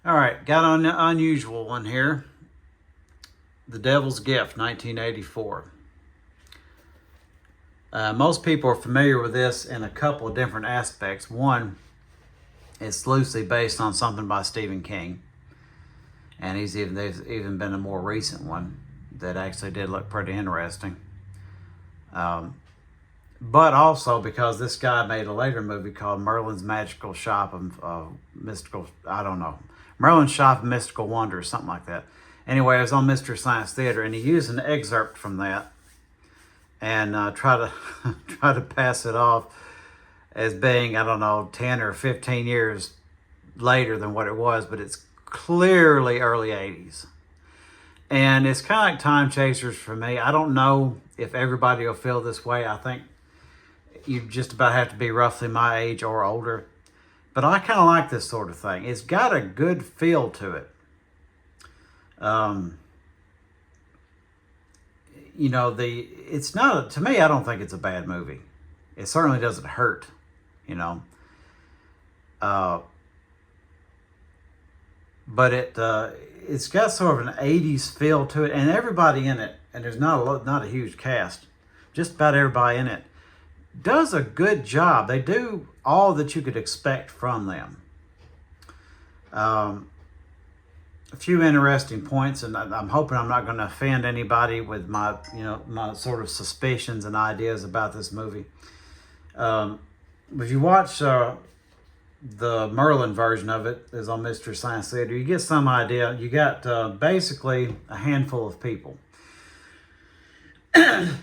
All right, got an unusual one here. The Devil's Gift, 1984. Most people are familiar with this in a couple of different aspects. One, it's loosely based on something by Stephen King. And there's even been a more recent one that actually did look pretty interesting. But also because this guy made a later movie called Merlin's Magical Shop of Mystical, I don't know, Merlin's Shop of Mystical Wonders, something like that. Anyway, it was on Mystery Science Theater, and he used an excerpt from that and try to pass it off as being, I don't know, 10 or 15 years later than what it was, but it's clearly early 80s. And it's kind of like Time Chasers for me. I don't know if everybody will feel this way. I think you just about have to be roughly my age or older. But I kind of like this sort of thing. It's got a good feel to it. It's not, to me, I don't think it's a bad movie. It certainly doesn't hurt, you know. But it's got sort of an 80s feel to it, and everybody in it, and there's not a huge cast, just about everybody in it does a good job. They do all that you could expect from them. A few interesting points, and I'm hoping I'm not going to offend anybody with my sort of suspicions and ideas about this movie. If you watch the Merlin version of it, is on Mystery Science Theater, you get some idea. You got basically a handful of people.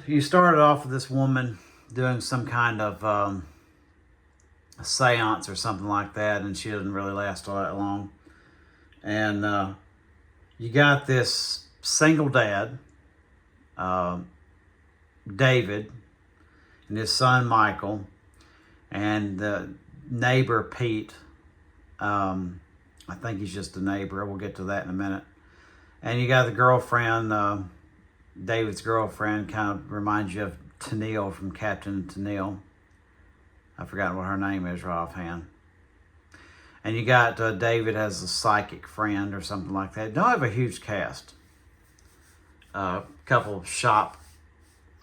You started off with this woman doing some kind of a seance or something like that, and she doesn't really last all that long. And you got this single dad, David, and his son Michael, and the neighbor Pete. I think he's just a neighbor. We'll get to that in a minute. And you got the girlfriend, David's girlfriend, kind of reminds you of Tennille from Captain Tennille. I've forgotten what her name is right offhand. And you got David as a psychic friend or something like that. Don't have a huge cast. A couple of shop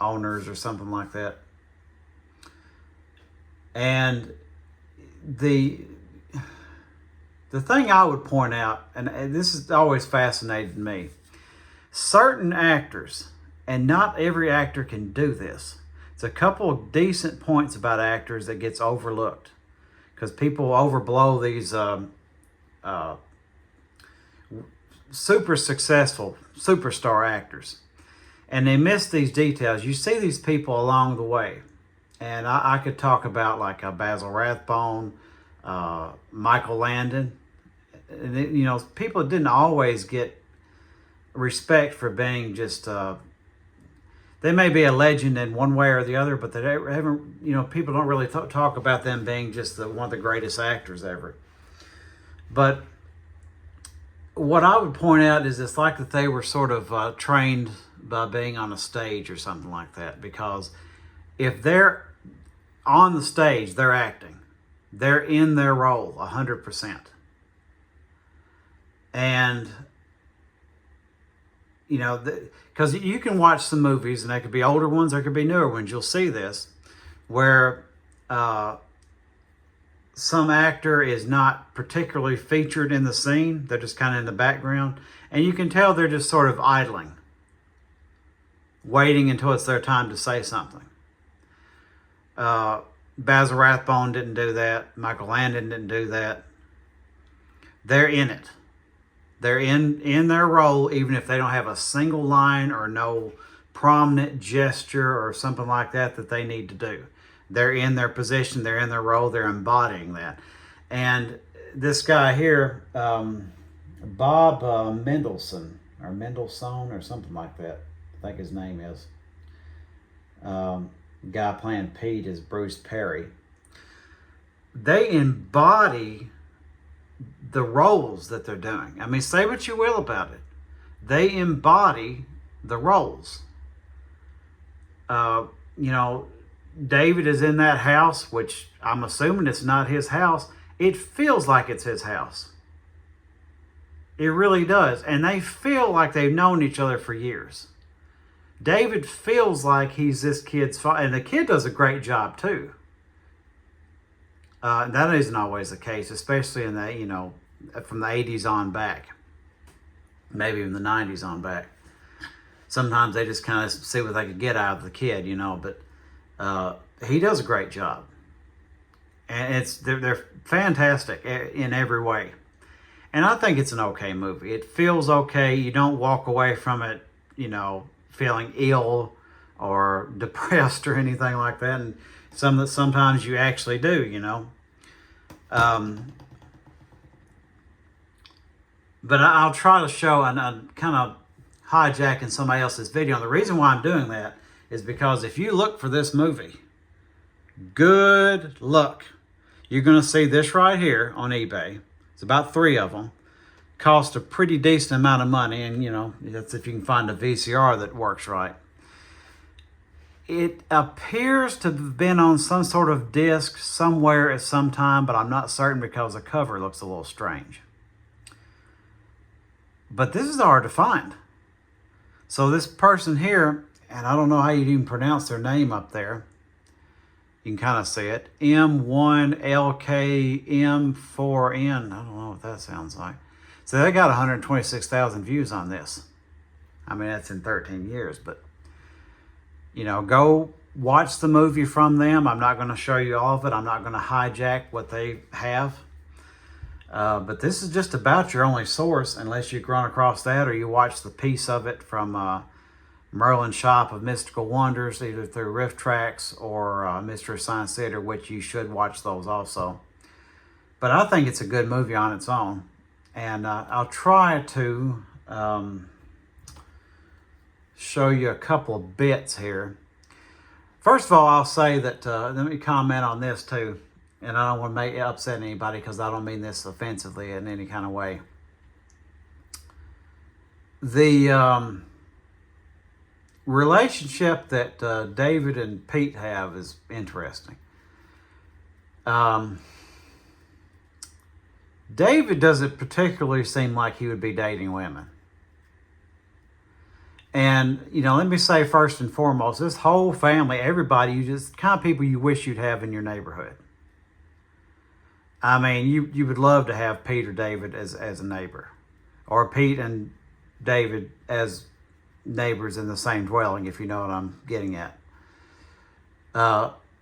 owners or something like that. And the thing I would point out, and this has always fascinated me, certain actors, and not every actor can do this. It's a couple of decent points about actors that gets overlooked because people overblow these super successful superstar actors, and they miss these details. You see these people along the way, and I could talk about like Basil Rathbone, Michael Landon. And, people didn't always get respect for being just. They may be a legend in one way or the other, but they haven't. People don't really talk about them being just one of the greatest actors ever. But what I would point out is it's like that they were sort of trained by being on a stage or something like that. Because if they're on the stage, they're acting. They're in their role 100%. And because you can watch some movies, and they could be older ones, there could be newer ones. You'll see this, where some actor is not particularly featured in the scene. They're just kind of in the background. And you can tell they're just sort of idling, waiting until it's their time to say something. Basil Rathbone didn't do that. Michael Landon didn't do that. They're in it. They're in their role, even if they don't have a single line or no prominent gesture or something like that they need to do. They're in their position, they're in their role, they're embodying that. And this guy here, Bob Mendelsohn or something like that, I think his name is. Guy playing Pete is Bruce Perry. They embody the roles that they're doing. I mean, say what you will about it. They embody the roles. David is in that house, which I'm assuming it's not his house. It feels like it's his house. It really does. And they feel like they've known each other for years. David feels like he's this kid's father, and the kid does a great job too. That isn't always the case, especially in the, from the 80s on back, maybe even the 90s on back. Sometimes they just kind of see what they could get out of the kid, but he does a great job. And they're fantastic in every way. And I think it's an okay movie. It feels okay. You don't walk away from it, feeling ill or depressed or anything like that. And sometimes you actually do, But I'll try to show, and I'm kind of hijacking somebody else's video. And the reason why I'm doing that is because if you look for this movie, good luck. You're going to see this right here on eBay. It's about 3 of them. Cost a pretty decent amount of money, and that's if you can find a VCR that works right. It appears to have been on some sort of disc somewhere at some time, but I'm not certain because the cover looks a little strange. But this is hard to find. So this person here, and I don't know how you'd even pronounce their name up there. You can kind of see it. M1LKM4N. I don't know what that sounds like. So they got 126,000 views on this. I mean, that's in 13 years, but go watch the movie from them. I'm not going to show you all of it. I'm not going to hijack what they have. But this is just about your only source, unless you run across that or you watch the piece of it from Merlin Shop of Mystical Wonders, either through Rifftrax or Mystery Science Theater, which you should watch those also. But I think it's a good movie on its own. And I'll try to show you a couple of bits here. First of all, I'll say that, let me comment on this too. And I don't want to upset anybody because I don't mean this offensively in any kind of way. The relationship that David and Pete have is interesting. David doesn't particularly seem like he would be dating women. And, let me say first and foremost, this whole family, everybody, just kind of people you wish you'd have in your neighborhood. I mean, you would love to have Pete or David as a neighbor. Or Pete and David as neighbors in the same dwelling, if you know what I'm getting at.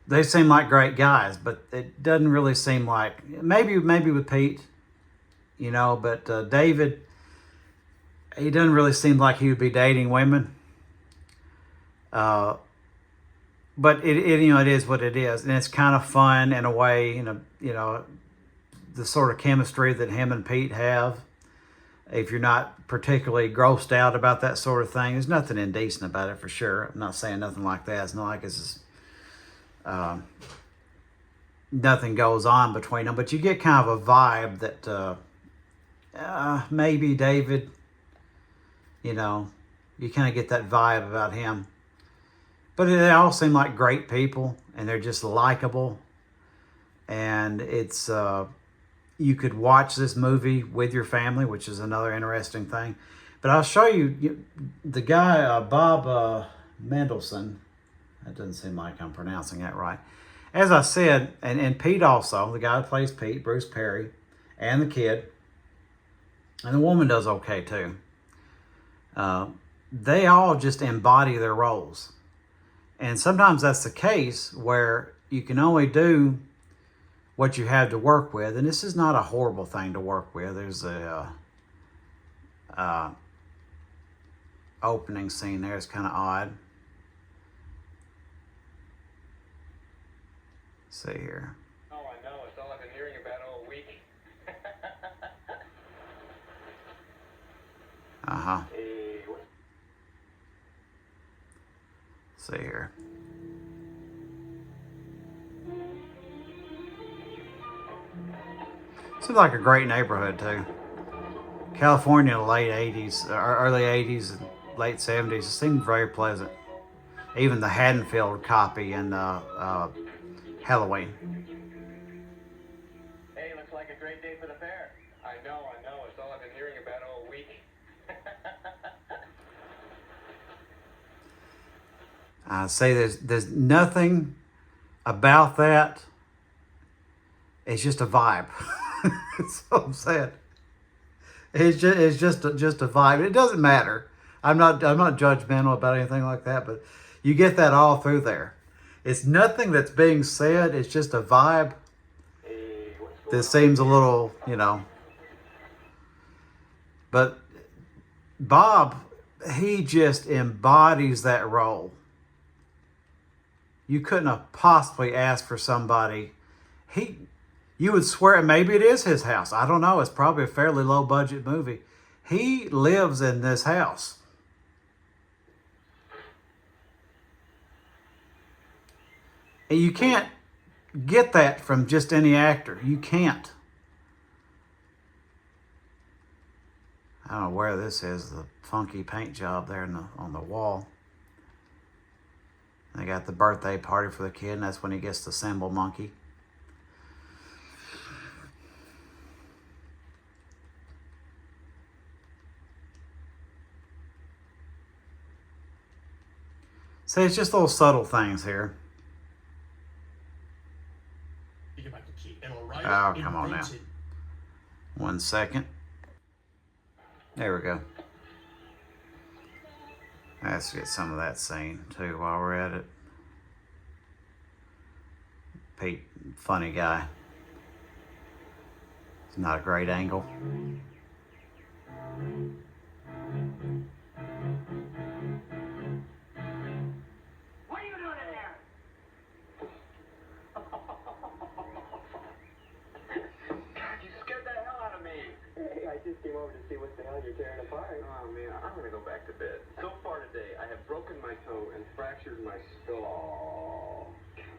They seem like great guys, but it doesn't really seem like, maybe with Pete, but David, he doesn't really seem like he would be dating women. But it is what it is, and it's kind of fun in a way, the sort of chemistry that him and Pete have. If you're not particularly grossed out about that sort of thing, there's nothing indecent about it for sure. I'm not saying nothing like that. It's not like it's nothing goes on between them, but you get kind of a vibe that maybe David, you kind of get that vibe about him. But they all seem like great people, and they're just likable. And it's, you could watch this movie with your family, which is another interesting thing. But I'll show you the guy, Bob Mendelsohn. That doesn't seem like I'm pronouncing that right. As I said, and Pete also, the guy who plays Pete, Bruce Perry, and the kid, and the woman does okay too. They all just embody their roles. And sometimes that's the case where you can only do what you have to work with. And this is not a horrible thing to work with. There's a opening scene there. It's kind of odd. Let's see here. Oh, I know. It's all I've been hearing about all week. Uh-huh. See here. Seems like a great neighborhood too. California, late 80s, or early 80s, and late 70s. It seemed very pleasant. Even the Haddonfield copy in Halloween. Hey, looks like a great day for the fair. I know. It's all I've been hearing about all I say there's nothing about that. It's just a vibe. That's what I'm saying. It's just a vibe. It doesn't matter. I'm not judgmental about anything like that, but you get that all through there. It's nothing that's being said. It's just a vibe. This seems a little, but Bob, he just embodies that role. You couldn't have possibly asked for somebody. You would swear maybe it is his house. I don't know. It's probably a fairly low budget movie. He lives in this house. And you can't get that from just any actor. You can't. I don't know where this is, the funky paint job there on the wall. They got the birthday party for the kid, and that's when he gets the cymbal monkey. See, it's just little subtle things here. Oh, come on now. 1 second. There we go. Let's get some of that scene too while we're at it. Pete, funny guy. It's not a great angle. What are you doing in there? God, you scared the hell out of me. Hey, I just came over to see what the hell you're tearing apart. Oh, man, I'm going to go back to bed. So far today, I have broken my toe and fractured my skull.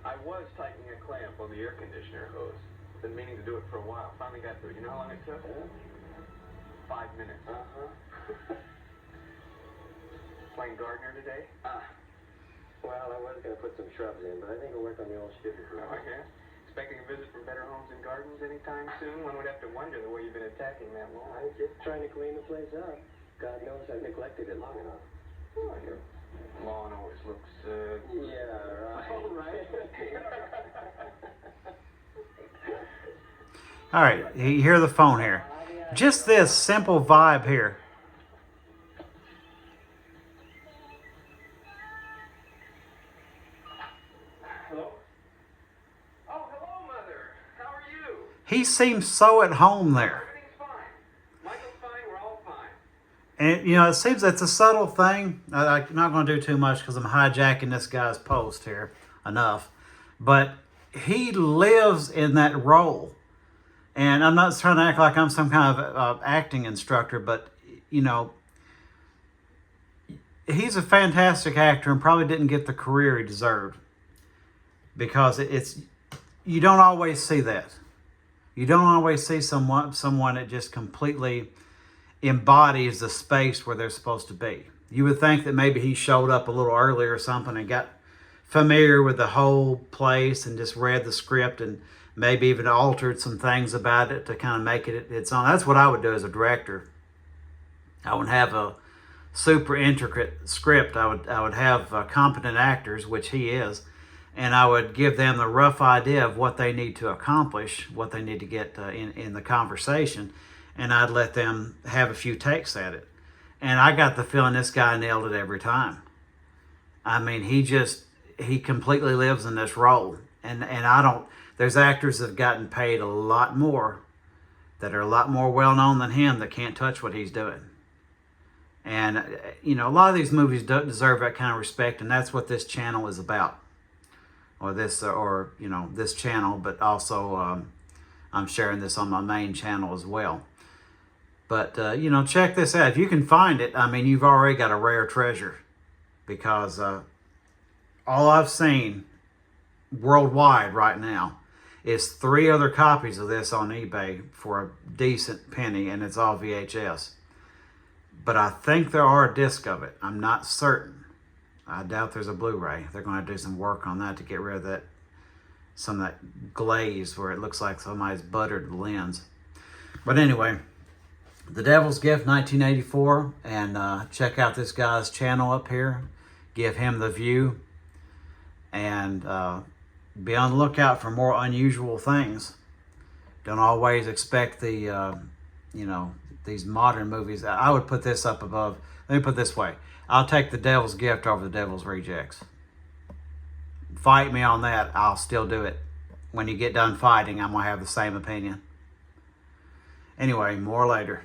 I was tightening a clamp on the air conditioner hose. Been meaning to do it for a while. Finally got through. You know how long it took? 5 minutes. Playing gardener today? Well, I was going to put some shrubs in, but I think I'll work on the old sugar fruit. Oh, yeah? Expecting a visit from Better Homes and Gardens anytime soon? One would have to wonder the way you've been attacking that lawn. I'm just trying to clean the place up. God knows I've neglected it long enough. Oh, your lawn always looks, Yeah, right. All right. All right, you hear the phone here. Just this simple vibe here. Hello? Oh, hello, Mother. How are you? He seems so at home there. Everything's fine. Michael's fine. We're all fine. And, it seems it's a subtle thing. I'm not going to do too much because I'm hijacking this guy's post here enough. But he lives in that role. And I'm not trying to act like I'm some kind of acting instructor, but, he's a fantastic actor and probably didn't get the career he deserved. Because you don't always see that. You don't always see someone that just completely embodies the space where they're supposed to be. You would think that maybe he showed up a little earlier or something and got familiar with the whole place and just read the script and maybe even altered some things about it to kind of make it its own. That's what I would do as a director. I would have a super intricate script. I would have competent actors, which he is, and I would give them the rough idea of what they need to accomplish, what they need to get in the conversation, and I'd let them have a few takes at it. And I got the feeling this guy nailed it every time. I mean, he completely lives in this role, and I don't. There's actors that have gotten paid a lot more, that are a lot more well-known than him, that can't touch what he's doing. And, a lot of these movies don't deserve that kind of respect, and that's what this channel is about. This channel, but also I'm sharing this on my main channel as well. But, check this out. If you can find it, you've already got a rare treasure. Because all I've seen worldwide right now is 3 other copies of this on eBay for a decent penny, and it's all VHS. But I think there are a disc of it. I'm not certain. I doubt there's a Blu-ray. They're going to do some work on that to get rid of some of that glaze where it looks like somebody's buttered the lens. But anyway, The Devil's Gift, 1984, and check out this guy's channel up here. Give him the view. and be on the lookout for more unusual things. Don't always expect the, these modern movies. I would put this up above. Let me put it this way. I'll take The Devil's Gift over The Devil's Rejects. Fight me on that. I'll still do it. When you get done fighting, I'm going to have the same opinion. Anyway, more later.